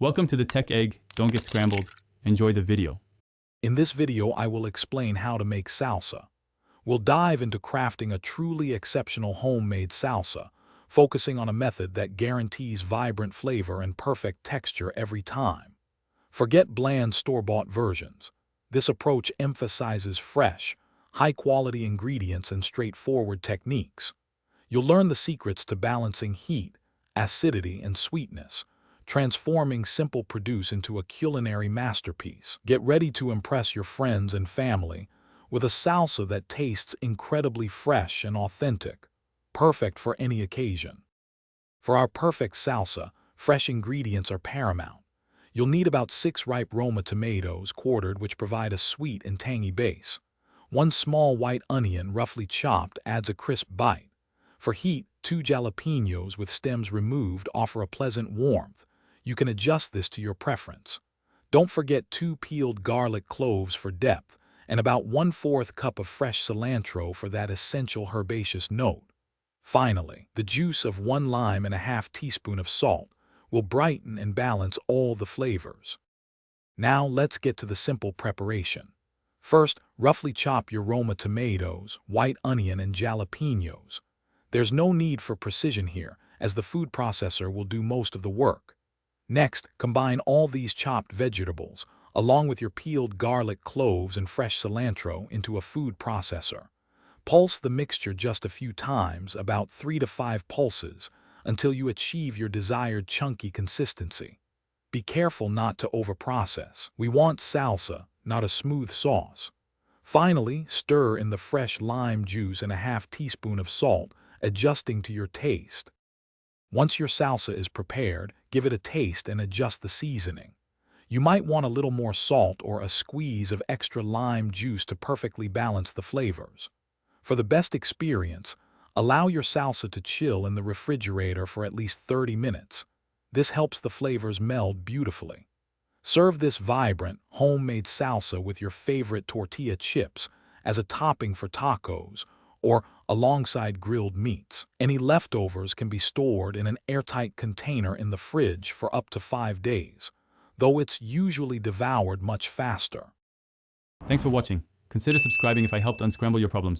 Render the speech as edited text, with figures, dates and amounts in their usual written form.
Welcome to the Tech Egg. Don't get scrambled. Enjoy the video. In this video, I will explain how to make salsa. We'll dive into crafting a truly exceptional homemade salsa, focusing on a method that guarantees vibrant flavor and perfect texture every time. Forget bland store-bought versions. This approach emphasizes fresh, high-quality ingredients and straightforward techniques. You'll learn the secrets to balancing heat, acidity, and sweetness, transforming simple produce into a culinary masterpiece. Get ready to impress your friends and family with a salsa that tastes incredibly fresh and authentic, perfect for any occasion. For our perfect salsa, fresh ingredients are paramount. You'll need about 6 ripe Roma tomatoes, quartered, which provide a sweet and tangy base. 1 small white onion, roughly chopped, adds a crisp bite. For heat, 2 jalapenos with stems removed offer a pleasant warmth. You can adjust this to your preference. Don't forget 2 peeled garlic cloves for depth, and about 1/4 cup of fresh cilantro for that essential herbaceous note. Finally, the juice of 1 lime and a half teaspoon of salt will brighten and balance all the flavors. Now let's get to the simple preparation. First, roughly chop your Roma tomatoes, white onion, and jalapenos. There's no need for precision here, as the food processor will do most of the work. Next, combine all these chopped vegetables, along with your peeled garlic cloves and fresh cilantro, into a food processor. Pulse the mixture just a few times, about 3 to 5 pulses, until you achieve your desired chunky consistency. Be careful not to overprocess. We want salsa, not a smooth sauce. Finally, stir in the fresh lime juice and a half teaspoon of salt, adjusting to your taste. Once your salsa is prepared, give it a taste and adjust the seasoning. You might want a little more salt or a squeeze of extra lime juice to perfectly balance the flavors. For the best experience, allow your salsa to chill in the refrigerator for at least 30 minutes. This helps the flavors meld beautifully. Serve this vibrant, homemade salsa with your favorite tortilla chips as a topping for tacos or alongside grilled meats. Any leftovers can be stored in an airtight container in the fridge for up to 5 days, though it's usually devoured much faster. Thanks for watching. Consider subscribing if I helped unscramble your problems.